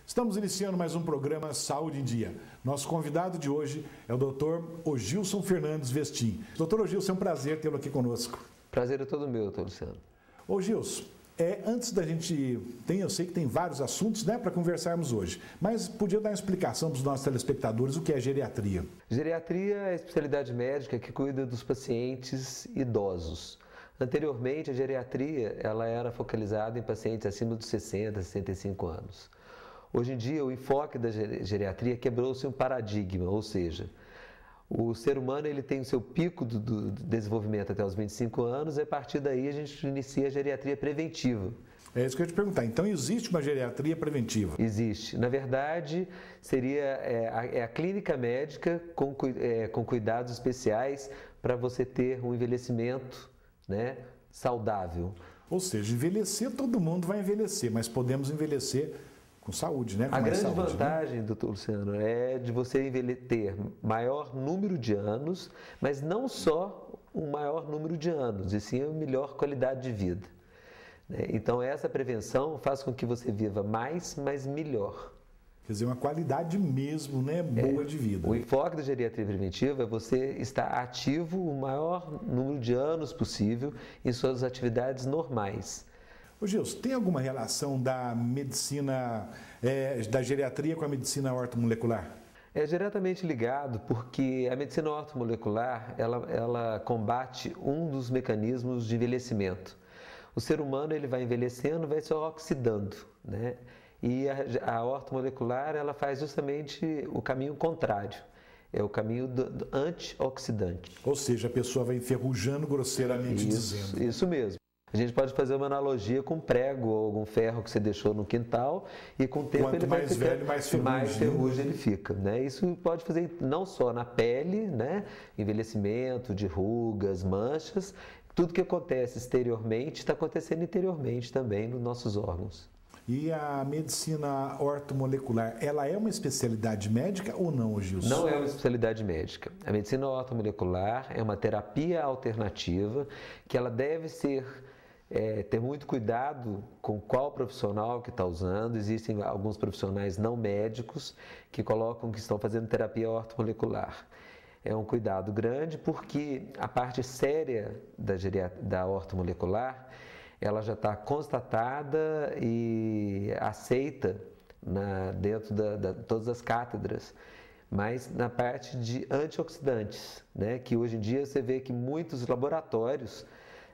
Estamos iniciando mais um programa Saúde em Dia. Nosso convidado de hoje é o Dr. Ogilson Fernandes Vestim. Dr. Ogilson, é um prazer tê-lo aqui conosco. Prazer é todo meu, doutor Luciano. Ô Gilson, antes da gente... eu sei que tem vários assuntos, né, para conversarmos hoje, mas podia dar uma explicação para os nossos telespectadores o que é geriatria? Geriatria é a especialidade médica que cuida dos pacientes idosos. Anteriormente, a geriatria ela era focalizada em pacientes acima dos 60, 65 anos. Hoje em dia, o enfoque da geriatria quebrou-se um paradigma, ou seja, o ser humano ele tem o seu pico do desenvolvimento até os 25 anos e a partir daí a gente inicia a geriatria preventiva. É isso que eu ia te perguntar. Então, existe uma geriatria preventiva? Existe. Na verdade, seria a clínica médica com cuidados especiais para você ter um envelhecimento, né, saudável. Ou seja, envelhecer, todo mundo vai envelhecer, mas podemos envelhecer com saúde, né? Com a grande saúde, vantagem, doutor Luciano, é de você ter maior número de anos, mas não só um maior número de anos, e sim a melhor qualidade de vida. Então, essa prevenção faz com que você viva mais, mas melhor. Quer dizer, uma qualidade mesmo, né, boa de vida. O enfoque da geriatria preventiva é você estar ativo o maior número de anos possível em suas atividades normais. Ô Gilson, tem alguma relação da medicina, da geriatria com a medicina ortomolecular? É diretamente ligado porque a medicina ortomolecular, ela combate um dos mecanismos de envelhecimento. O ser humano ele vai envelhecendo, vai se oxidando, né? E a ortomolecular ela faz justamente o caminho contrário, é o caminho do antioxidante. Ou seja, a pessoa vai enferrujando grosseiramente dizendo. Isso mesmo. A gente pode fazer uma analogia com prego ou algum ferro que você deixou no quintal e com o tempo Quanto ele vai mais velho, mais ferrugem ele fica, né? Isso pode fazer não só na pele, né? Envelhecimento de rugas, manchas, tudo que acontece exteriormente está acontecendo interiormente também nos nossos órgãos. E a medicina ortomolecular, ela é uma especialidade médica ou não, Gilson? Não é uma especialidade médica. A medicina ortomolecular é uma terapia alternativa que ela deve ter muito cuidado com qual profissional que está usando. Existem alguns profissionais não médicos que colocam que estão fazendo terapia ortomolecular. É um cuidado grande porque a parte séria da ortomolecular ela já está constatada e aceita dentro de todas as cátedras, mas na parte de antioxidantes, né? Que hoje em dia você vê que muitos laboratórios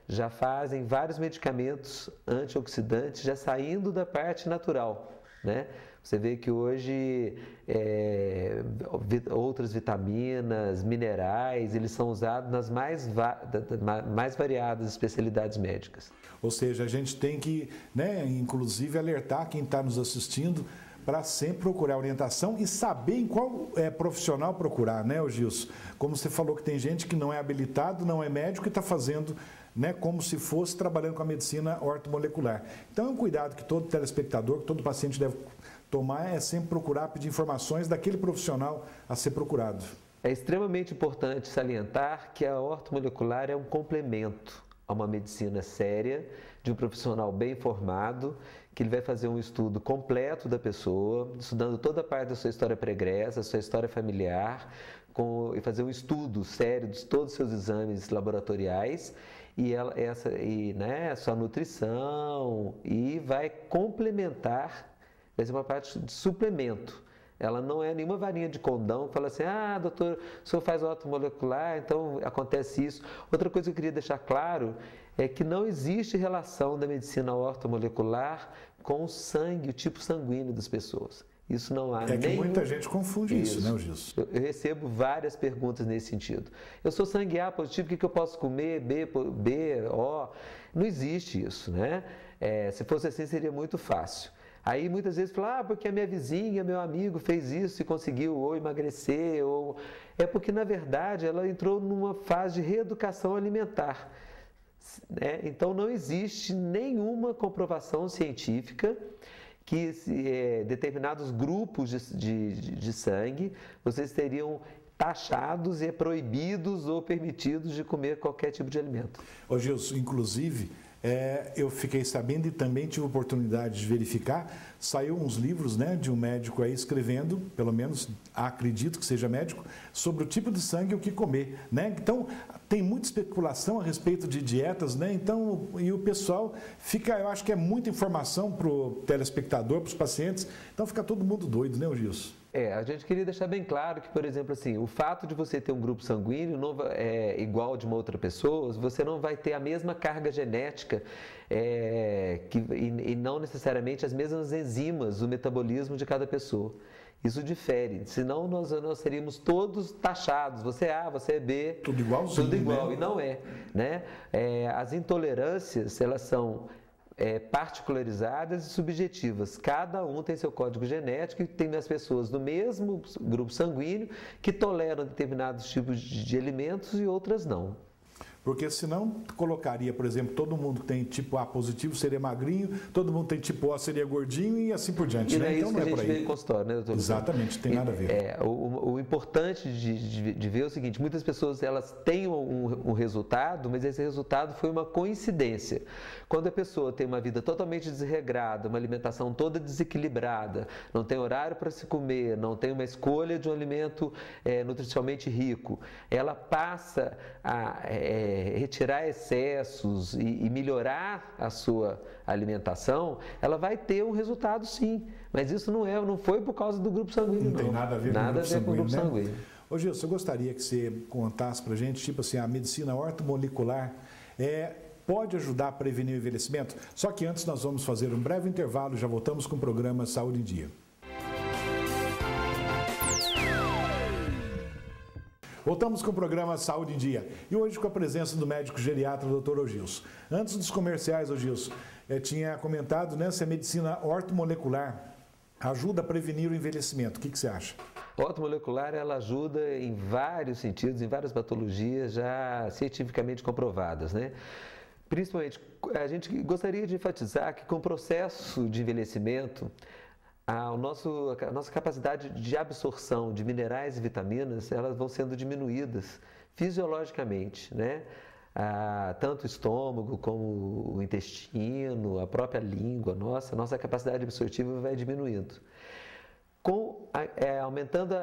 já fazem vários medicamentos antioxidantes já saindo da parte natural, né? Você vê que hoje outras vitaminas, minerais, eles são usados nas mais variadas especialidades médicas. Ou seja, a gente tem que, né, inclusive, alertar quem está nos assistindo para sempre procurar orientação e saber em qual profissional procurar, né, Gilson? Como você falou que tem gente que não é habilitado, não é médico e está fazendo, né, como se fosse trabalhando com a medicina ortomolecular. Então é um cuidado que todo telespectador, que todo paciente deve tomar, é sempre procurar pedir informações daquele profissional a ser procurado. É extremamente importante salientar que a ortomolecular é um complemento a uma medicina séria, de um profissional bem formado, que ele vai fazer um estudo completo da pessoa, estudando toda a parte da sua história pregressa, sua história familiar, e fazer um estudo sério de todos os seus exames laboratoriais sua nutrição, e vai complementar, vai ser uma parte de suplemento. Ela não é nenhuma varinha de condão que fala assim, doutor, o senhor faz ortomolecular, então acontece isso. Outra coisa que eu queria deixar claro é que não existe relação da medicina ortomolecular com o sangue, o tipo sanguíneo das pessoas. Isso não há que muita gente confunde isso, né, Gilson? Eu recebo várias perguntas nesse sentido. Eu sou sangue A positivo, o que eu posso comer? B, O? Não existe isso, né? Se fosse assim, seria muito fácil. Aí muitas vezes fala, porque a minha vizinha, meu amigo fez isso e conseguiu ou emagrecer, ou... É porque, na verdade, ela entrou numa fase de reeducação alimentar. Né? Então, não existe nenhuma comprovação científica que determinados grupos de sangue vocês teriam taxados e proibidos ou permitidos de comer qualquer tipo de alimento. Ô Gilson, inclusive, eu fiquei sabendo e também tive oportunidade de verificar, saiu uns livros, né, de um médico aí escrevendo, pelo menos acredito que seja médico, sobre o tipo de sangue e o que comer, né? Então, tem muita especulação a respeito de dietas, né? Então, e o pessoal fica, eu acho que é muita informação para o telespectador, para os pacientes, então fica todo mundo doido, né, Gilson? A gente queria deixar bem claro que, por exemplo, assim, o fato de você ter um grupo sanguíneo não é igual de uma outra pessoa, você não vai ter a mesma carga genética e não necessariamente as mesmas enzimas do metabolismo de cada pessoa. Isso difere, senão nós seríamos todos taxados, você é A, você é B, tudo igualzinho, tudo igual, né? E não é, né? As intolerâncias, elas são particularizadas e subjetivas. Cada um tem seu código genético e tem as pessoas do mesmo grupo sanguíneo que toleram determinados tipos de alimentos e outras não. Porque senão colocaria, por exemplo, todo mundo que tem tipo A positivo seria magrinho, todo mundo tem tipo O seria gordinho e assim por diante. E né? não é Então, isso que a gente vê em consultório, né, doutor? Exatamente, tem nada a ver. O importante de ver é o seguinte, muitas pessoas elas têm um resultado, mas esse resultado foi uma coincidência. Quando a pessoa tem uma vida totalmente desregrada, uma alimentação toda desequilibrada, não tem horário para se comer, não tem uma escolha de um alimento nutricionalmente rico, ela passa a retirar excessos e melhorar a sua alimentação, ela vai ter um resultado sim, mas isso não foi por causa do grupo sanguíneo, não. Não tem nada a ver com o grupo sanguíneo. Ô Gilson, eu gostaria que você contasse pra gente, tipo assim, a medicina ortomolecular pode ajudar a prevenir o envelhecimento? Só que antes nós vamos fazer um breve intervalo e já voltamos com o programa Saúde em Dia. Voltamos com o programa Saúde em Dia e hoje com a presença do médico geriatra Dr. Ogilson. Antes dos comerciais, Ogilson, tinha comentado, né, se a medicina ortomolecular ajuda a prevenir o envelhecimento. O que você acha? A ortomolecular ela ajuda em vários sentidos, em várias patologias já cientificamente comprovadas, né? Principalmente, a gente gostaria de enfatizar que com o processo de envelhecimento, a nossa capacidade de absorção de minerais e vitaminas, elas vão sendo diminuídas fisiologicamente, né? Tanto o estômago como o intestino, a própria língua, nossa capacidade absortiva vai diminuindo. Aumentando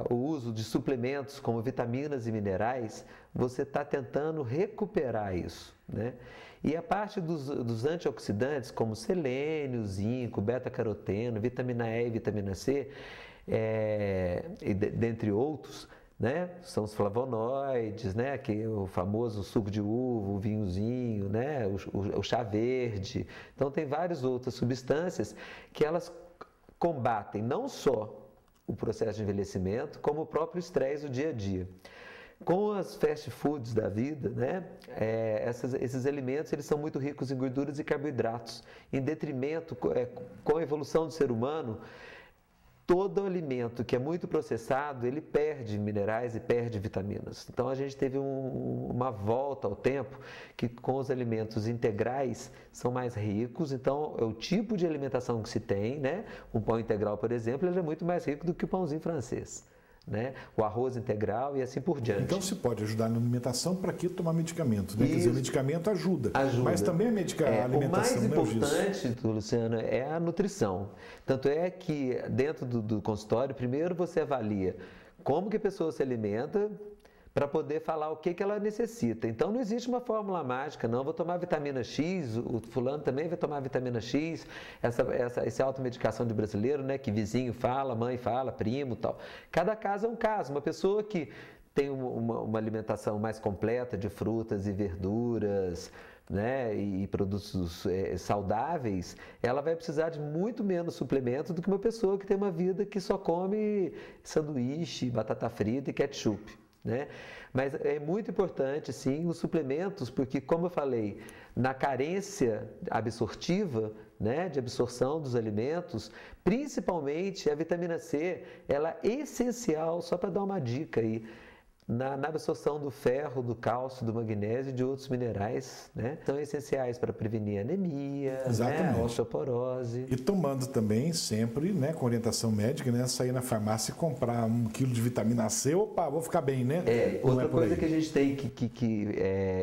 o uso de suplementos como vitaminas e minerais, você está tentando recuperar isso, né? E a parte dos antioxidantes, como selênio, zinco, beta-caroteno, vitamina E e vitamina C, dentre outros, né? São os flavonoides, né? Que o famoso suco de uva, o vinhozinho, né? O chá verde. Então, tem várias outras substâncias que elas combatem não só o processo de envelhecimento, como o próprio estresse do dia a dia. Com as fast foods da vida, né, esses alimentos eles são muito ricos em gorduras e carboidratos, em detrimento, com a evolução do ser humano, todo alimento que é muito processado, ele perde minerais e perde vitaminas. Então a gente teve uma volta ao tempo que com os alimentos integrais são mais ricos, então é o tipo de alimentação que se tem, né? Um pão integral, por exemplo, ele é muito mais rico do que o pãozinho francês, né? O arroz integral e assim por diante. Então se pode ajudar na alimentação, para que tomar medicamento? Né? Quer dizer, o medicamento ajuda, mas também a alimentação. O mais importante, Luciano, é a nutrição. Tanto é que dentro do consultório, primeiro você avalia como que a pessoa se alimenta para poder falar o que ela necessita. Então não existe uma fórmula mágica, não, vou tomar vitamina X, o fulano também vai tomar vitamina X, essa automedicação de brasileiro, né, que vizinho fala, mãe fala, primo, tal. Cada caso é um caso. Uma pessoa que tem uma alimentação mais completa de frutas e verduras, né, e produtos saudáveis, ela vai precisar de muito menos suplemento do que uma pessoa que tem uma vida que só come sanduíche, batata frita e ketchup, né? Mas é muito importante, sim, os suplementos, porque, como eu falei, na carência absortiva, né, de absorção dos alimentos, principalmente a vitamina C, ela é essencial, só para dar uma dica aí, na absorção do ferro, do cálcio, do magnésio e de outros minerais, né? São essenciais para prevenir anemia, né? Osteoporose. E tomando também sempre, né, com orientação médica, né, sair na farmácia e comprar 1 quilo de vitamina C, opa, vou ficar bem, né? Outra coisa que a gente tem que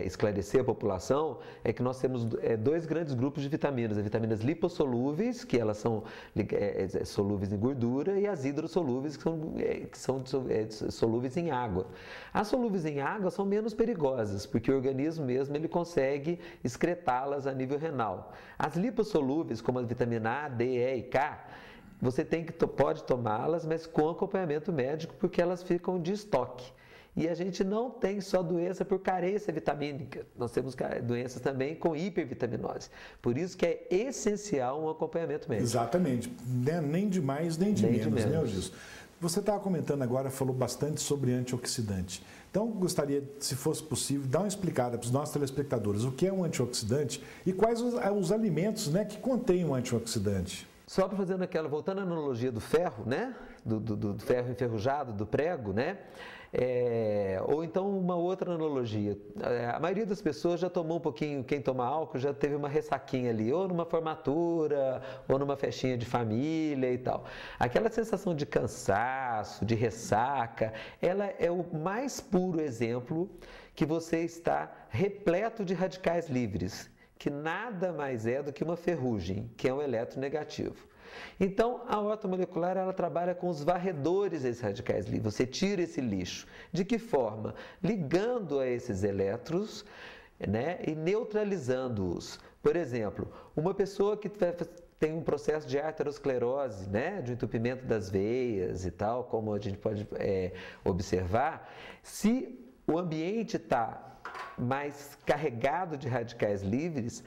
esclarecer a população é que nós temos 2 grandes grupos de vitaminas, as vitaminas lipossolúveis, que elas são solúveis em gordura, e as hidrossolúveis, que são solúveis em água. As solúveis em água são menos perigosas, porque o organismo mesmo ele consegue excretá-las a nível renal. As lipossolúveis, como a vitamina A, D, E e K, você pode tomá-las, mas com acompanhamento médico, porque elas ficam de estoque. E a gente não tem só doença por carência vitamínica, nós temos doenças também com hipervitaminose. Por isso que é essencial um acompanhamento médico. Exatamente, nem de mais nem de menos, né, Gilson? Você estava comentando agora, falou bastante sobre antioxidante. Então, gostaria, se fosse possível, dar uma explicada para os nossos telespectadores o que é um antioxidante e quais os alimentos, né, que contêm um antioxidante. Só para fazendo voltando à analogia do ferro, né, do ferro enferrujado, do prego, né, ou então uma outra analogia. A maioria das pessoas já tomou um pouquinho, quem toma álcool já teve uma ressaquinha ali, ou numa formatura, ou numa festinha de família e tal. Aquela sensação de cansaço, de ressaca, ela é o mais puro exemplo que você está repleto de radicais livres, que nada mais é do que uma ferrugem, que é um eletronegativo. Então, a ortomolecular ela trabalha com os varredores desses radicais livres. Você tira esse lixo. De que forma? Ligando a esses elétrons, né, e neutralizando-os. Por exemplo, uma pessoa que tem um processo de arteriosclerose, né, de entupimento das veias e tal, como a gente pode observar, se o ambiente está mais carregado de radicais livres,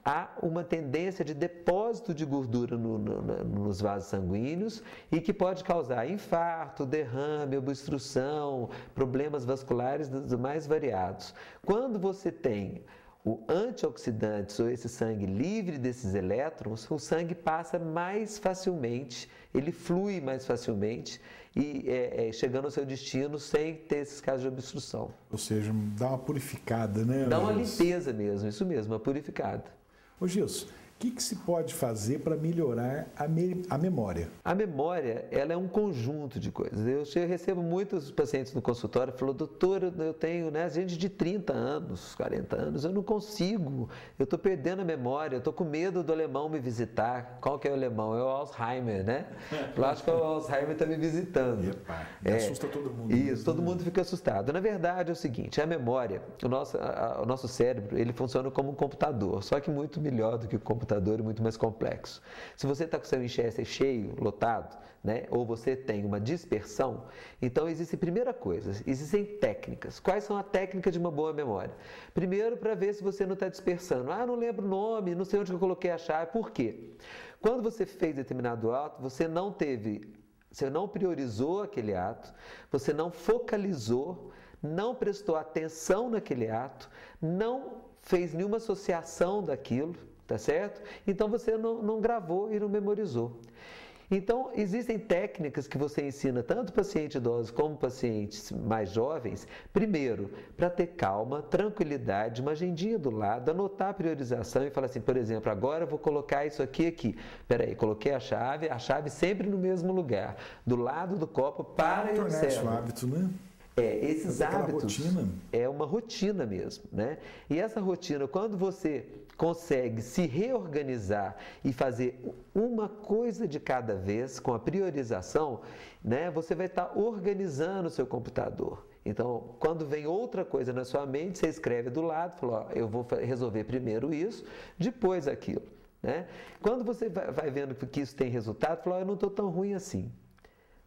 há uma tendência de depósito de gordura nos vasos sanguíneos e que pode causar infarto, derrame, obstrução, problemas vasculares dos mais variados. Quando você tem o antioxidante ou esse sangue livre desses elétrons, o sangue passa mais facilmente, ele flui mais facilmente e chegando ao seu destino sem ter esses casos de obstrução. Ou seja, dá uma purificada, né? Dá uma limpeza mesmo, isso mesmo, uma purificada. Ô Gilson, o que se pode fazer para melhorar a memória? A memória, ela é um conjunto de coisas. Eu recebo muitos pacientes no consultório que falam, doutor, eu tenho, né, gente de 30 anos, 40 anos, eu não consigo, eu estou perdendo a memória, eu estou com medo do alemão me visitar. Qual que é o alemão? É o Alzheimer, né? Eu acho que o Alzheimer está me visitando. Epa, assusta todo mundo. Isso, todo mundo fica assustado. Na verdade é o seguinte, a memória, o nosso cérebro, ele funciona como um computador, só que muito melhor do que o computador e muito mais complexo. Se você está com o seu enxerto cheio, lotado, né, ou você tem uma dispersão, então existe primeira coisa, existem técnicas. Quais são as técnicas de uma boa memória? Primeiro, para ver se você não está dispersando. Ah, não lembro o nome, não sei onde eu coloquei a chave. Por quê? Quando você fez determinado ato, você não priorizou aquele ato, você não focalizou, não prestou atenção naquele ato, não fez nenhuma associação daquilo, tá certo? Então você não gravou e não memorizou. Então, existem técnicas que você ensina tanto pacientes idosos como pacientes mais jovens, primeiro, para ter calma, tranquilidade, uma agendinha do lado, anotar a priorização e falar assim, por exemplo, agora eu vou colocar isso aqui. Peraí, coloquei a chave sempre no mesmo lugar, do lado do copo para e observa. Tornar um hábito, né? Esses hábitos é uma rotina mesmo, né? E essa rotina, quando você consegue se reorganizar e fazer uma coisa de cada vez com a priorização, né? Você vai estar organizando o seu computador. Então, quando vem outra coisa na sua mente, você escreve do lado, fala, ó, eu vou resolver primeiro isso, depois aquilo, né? Quando você vai vendo que isso tem resultado, fala, ó, eu não estou tão ruim assim,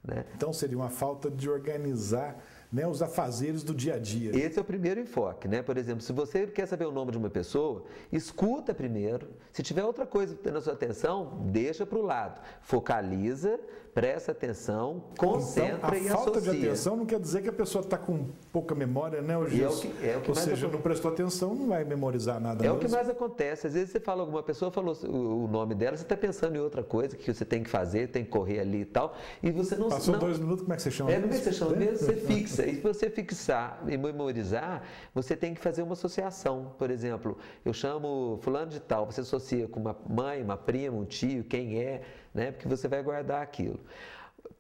né? Então, seria uma falta de organizar, né, os afazeres do dia a dia. Esse é o primeiro enfoque, né? Por exemplo, se você quer saber o nome de uma pessoa, escuta primeiro. Se tiver outra coisa na sua atenção, deixa para o lado. Focaliza, presta atenção, concentra e associa. A falta de atenção não quer dizer que a pessoa está com pouca memória, né, Gilson? Ou seja, não prestou atenção, não vai memorizar nada mesmo. O que mais acontece. Às vezes você fala, alguma pessoa falou o nome dela, você está pensando em outra coisa que você tem que fazer, tem que correr ali e tal, e você não... Passou 2 minutos, como é que você chama? Como é que você chama mesmo? Você fixa. fixa. E se você fixar e memorizar, você tem que fazer uma associação. Por exemplo, eu chamo fulano de tal, você associa com uma mãe, uma prima, um tio, quem é, né? Porque você vai guardar aquilo.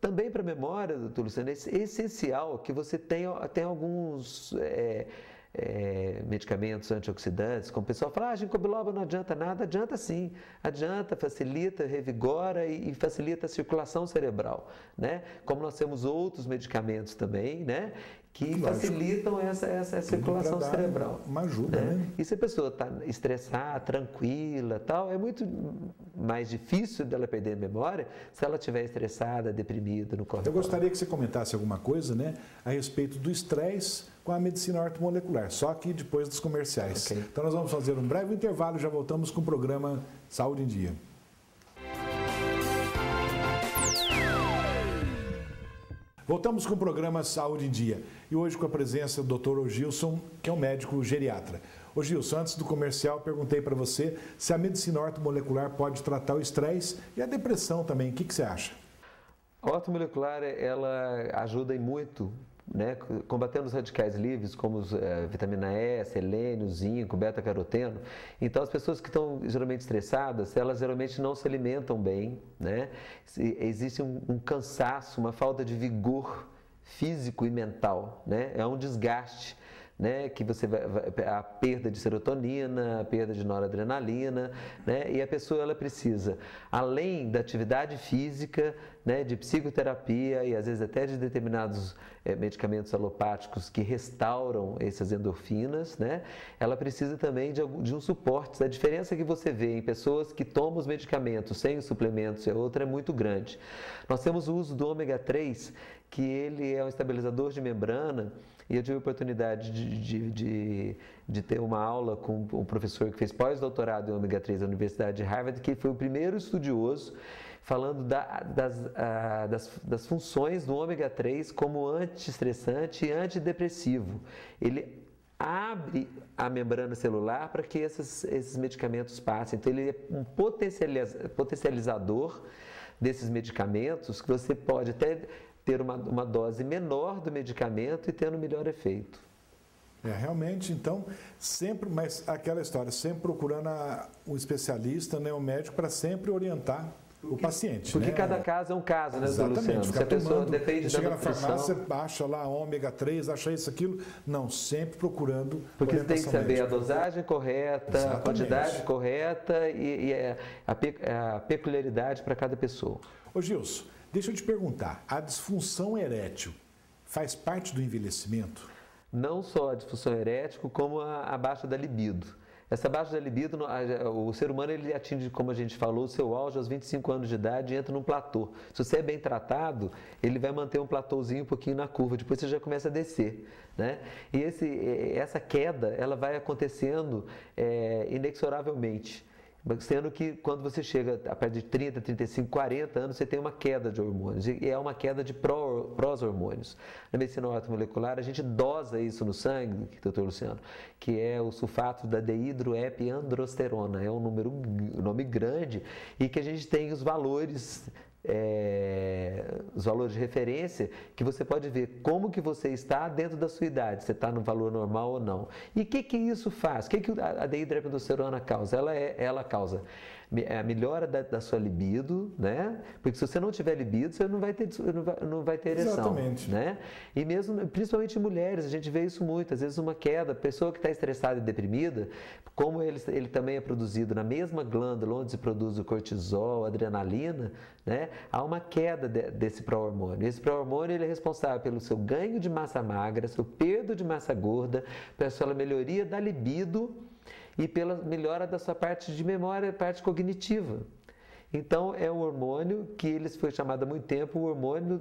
Também para a memória, doutor Luciano, é essencial que você tenha alguns medicamentos antioxidantes, como o pessoal fala, ginkgo biloba não adianta nada, adianta sim, adianta, facilita, revigora e facilita a circulação cerebral, né? Como nós temos outros medicamentos também, né? Que facilitam essa circulação cerebral. Uma ajuda, né? E se a pessoa está estressada, tranquila, tal, é muito mais difícil dela perder a memória se ela estiver estressada, deprimida, no corpo. Eu gostaria que você comentasse alguma coisa, né, a respeito do estresse com a medicina ortomolecular, só que depois dos comerciais. Okay. Então nós vamos fazer um breve intervalo e já voltamos com o programa Saúde em Dia. Voltamos com o programa Saúde em Dia e hoje com a presença do Dr. Ogilson, que é um médico geriatra. Ô Gilson, antes do comercial, perguntei para você se a medicina ortomolecular pode tratar o estresse e a depressão também. O que você acha? A ortomolecular, ela ajuda em muito, né, combatendo os radicais livres, como vitamina E, selênio, zinco, beta-caroteno. Então, as pessoas que estão geralmente estressadas, elas geralmente não se alimentam bem, né? Existe um cansaço, uma falta de vigor físico e mental, né? É um desgaste, né, que você a perda de serotonina, a perda de noradrenalina, né, e a pessoa ela precisa, além da atividade física, né, de psicoterapia e às vezes até de determinados medicamentos alopáticos que restauram essas endorfinas, né, ela precisa também de um suporte. A diferença que você vê em pessoas que tomam os medicamentos sem os suplementos e a outra é muito grande. Nós temos o uso do ômega 3, que ele é um estabilizador de membrana. E eu tive a oportunidade de ter uma aula com um professor que fez pós-doutorado em ômega 3 da Universidade de Harvard, que foi o primeiro estudioso falando das funções do ômega 3 como antiestressante e antidepressivo. Ele abre a membrana celular para que esses medicamentos passem. Então, ele é um potencializador desses medicamentos que você pode até ter uma dose menor do medicamento e tendo melhor efeito. Realmente, então, sempre, mas aquela história, sempre procurando um especialista, né, o médico, para sempre orientar o paciente. Porque né? cada caso é um caso, né, Exatamente, Luciano? Se a pessoa depende da chega nutrição... na farmácia, acha lá ômega 3, acha isso, aquilo. Não, sempre procurando porque você tem que saber médica. A dosagem correta, exatamente, a quantidade correta e a peculiaridade para cada pessoa. Ô Gilson, deixa eu te perguntar, a disfunção erétil faz parte do envelhecimento? Não só a disfunção erétil, como a baixa da libido. Essa baixa da libido, o ser humano ele atinge, como a gente falou, o seu auge aos 25 anos de idade e entra num platô. Se você é bem tratado, ele vai manter um platôzinho um pouquinho na curva, depois você já começa a descer, né? E essa queda, ela vai acontecendo inexoravelmente. Sendo que quando você chega a partir de 30, 35, 40 anos, você tem uma queda de hormônios, e é uma queda de prós-hormônios. Na medicina ortomolecular, a gente dosa isso no sangue, doutor Luciano, que é o sulfato da dehidroepiandrosterona, é um nome grande, e que a gente tem os valores de referência, que você pode ver como que você está dentro da sua idade, se está no valor normal ou não. E o que isso faz? O que a dehidroepiandrosterona causa? Ela causa a melhora da sua libido, né? Porque se você não tiver libido, você não vai ter ereção. Exatamente. Né? E mesmo, principalmente em mulheres, a gente vê isso muito, às vezes uma queda, pessoa que está estressada e deprimida, como ele também é produzido na mesma glândula onde se produz o cortisol, a adrenalina, né? Há uma queda desse pró-hormônio. Esse pró-hormônio ele é responsável pelo seu ganho de massa magra, seu perda de massa gorda, pela sua melhoria da libido e pela melhora da sua parte de memória, parte cognitiva. Então, é um hormônio que eles foi chamado há muito tempo o hormônio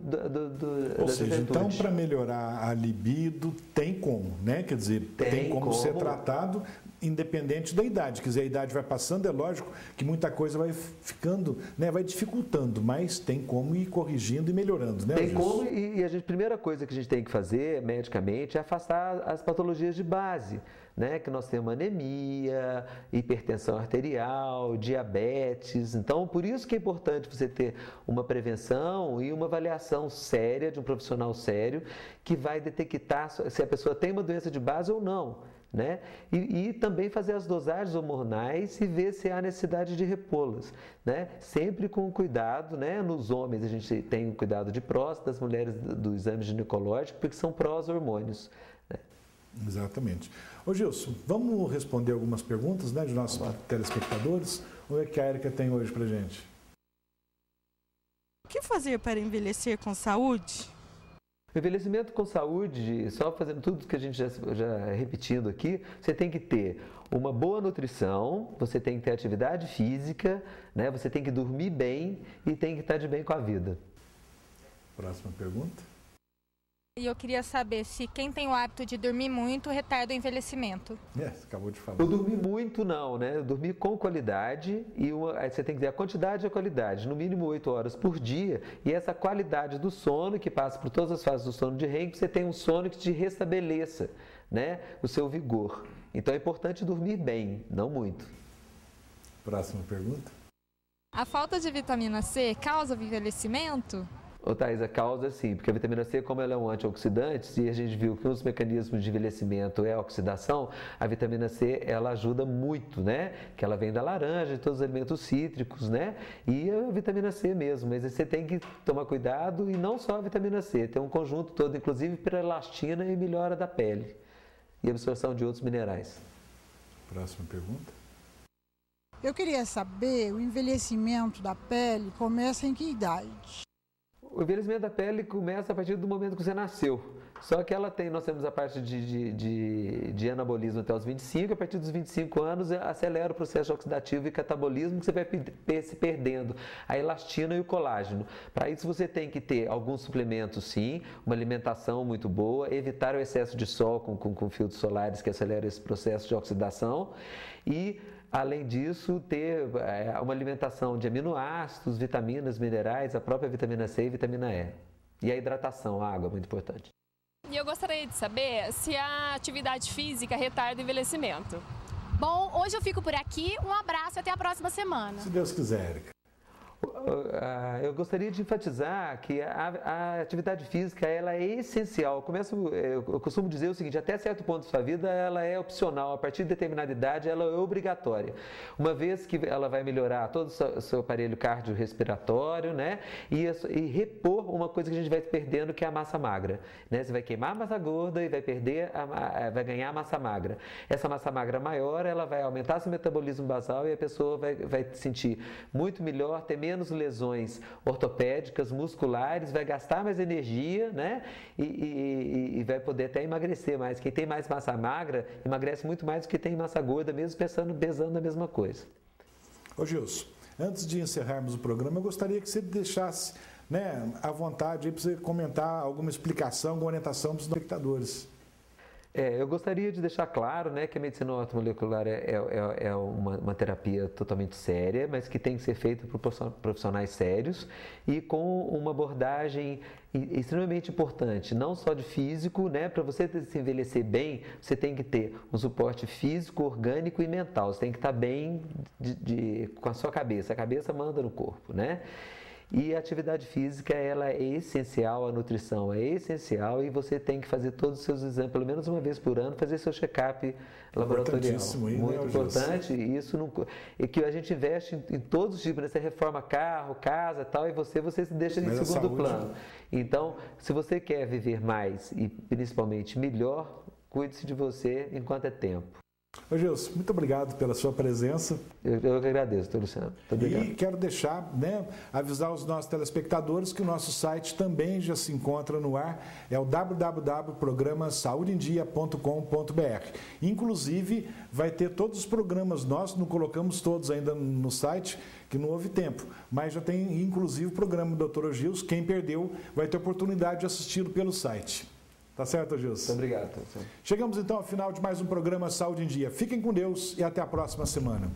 Ou seja, então para melhorar a libido tem como, né? Quer dizer, tem como ser tratado independente da idade. Quer dizer, a idade vai passando, é lógico que muita coisa vai ficando, né? Vai dificultando, mas tem como ir corrigindo e melhorando, né? Tem como, e a primeira coisa que a gente tem que fazer medicamente é afastar as patologias de base. né, que nós temos anemia, hipertensão arterial, diabetes. Então, por isso que é importante você ter uma prevenção e uma avaliação séria de um profissional sério que vai detectar se a pessoa tem uma doença de base ou não, né? E também fazer as dosagens hormonais e ver se há necessidade de repô-las, né? Sempre com cuidado, né? Nos homens a gente tem o cuidado de próstata, das mulheres do exame ginecológico, porque são pró-hormônios, né? Exatamente. Ô Gilson, vamos responder algumas perguntas, né, de nossos telespectadores. Vamos ver o que a Érica tem hoje pra gente. O que fazer para envelhecer com saúde? O envelhecimento com saúde, só fazendo tudo que a gente já repetindo aqui, você tem que ter uma boa nutrição, você tem que ter atividade física, né? Você tem que dormir bem e tem que estar de bem com a vida. Próxima pergunta. E eu queria saber se quem tem o hábito de dormir muito retarda o envelhecimento. Acabou de falar. Eu dormi muito não, né? Eu dormi com qualidade e aí você tem que ter a quantidade e a qualidade, no mínimo 8 horas por dia, e essa qualidade do sono que passa por todas as fases do sono de REM, que você tem um sono que te restabeleça, né, o seu vigor. Então é importante dormir bem, não muito. Próxima pergunta. A falta de vitamina C causa envelhecimento? Ô, Thaís, a causa sim, porque a vitamina C, como ela é um antioxidante, e a gente viu que um dos mecanismos de envelhecimento é a oxidação, a vitamina C, ela ajuda muito, né? Que ela vem da laranja, de todos os alimentos cítricos, né? E a vitamina C mesmo, mas você tem que tomar cuidado, e não só a vitamina C, tem um conjunto todo, inclusive perolastina e melhora da pele, e absorção de outros minerais. Próxima pergunta. Eu queria saber, o envelhecimento da pele começa em que idade? O envelhecimento da pele começa a partir do momento que você nasceu. Só que nós temos a parte de anabolismo até os 25, a partir dos 25 anos acelera o processo oxidativo e catabolismo, que você vai se perdendo a elastina e o colágeno. Para isso você tem que ter alguns suplementos sim, uma alimentação muito boa, evitar o excesso de sol com filtros solares que acelera esse processo de oxidação e, além disso, ter uma alimentação de aminoácidos, vitaminas, minerais, a própria vitamina C e vitamina E. E a hidratação, a água é muito importante. E eu gostaria de saber se a atividade física retarda o envelhecimento. Bom, hoje eu fico por aqui. Um abraço e até a próxima semana. Se Deus quiser, Érica. Eu gostaria de enfatizar que a atividade física ela é essencial. Eu costumo dizer o seguinte: até certo ponto da sua vida ela é opcional, a partir de determinada idade ela é obrigatória. Uma vez que ela vai melhorar todo o seu aparelho cardiorrespiratório, né? E repor uma coisa que a gente vai perdendo, que é a massa magra, né? Você vai queimar a massa gorda e vai ganhar a massa magra. Essa massa magra maior, ela vai aumentar seu metabolismo basal e a pessoa vai se sentir muito melhor, ter menos lesões ortopédicas, musculares, vai gastar mais energia, né? E vai poder até emagrecer mais. Quem tem mais massa magra emagrece muito mais do que tem massa gorda, mesmo pesando a mesma coisa. Ô Gilson, antes de encerrarmos o programa, eu gostaria que você deixasse, né, à vontade para você comentar alguma explicação, alguma orientação para os espectadores. Eu gostaria de deixar claro, né, que a medicina ortomolecular é uma terapia totalmente séria, mas que tem que ser feita por profissionais sérios e com uma abordagem extremamente importante, não só de físico, né, para você se envelhecer bem, você tem que ter um suporte físico, orgânico e mental, você tem que estar bem com a sua cabeça, a cabeça manda no corpo, né? E a atividade física, ela é essencial, a nutrição é essencial e você tem que fazer todos os seus exames, pelo menos uma vez por ano, fazer seu check-up laboratorial. Muito importante, e isso é que a gente investe em todos os tipos, né? Você reforma carro, casa e tal, e você se deixa em segundo plano. Então, se você quer viver mais e principalmente melhor, cuide-se de você enquanto é tempo. Ô Gilson, muito obrigado pela sua presença. Eu que agradeço, Luciano. Muito obrigado. E quero deixar, né, avisar os nossos telespectadores que o nosso site também já se encontra no ar, é o www.programasaudeendia.com.br. Inclusive, vai ter todos os programas nossos, não colocamos todos ainda no site, que não houve tempo, mas já tem inclusive o programa do Dr. Gilson. Quem perdeu vai ter oportunidade de assisti-lo pelo site. Tá certo, Gilson? Muito obrigado. Luciano. Chegamos então ao final de mais um programa Saúde em Dia. Fiquem com Deus e até a próxima semana.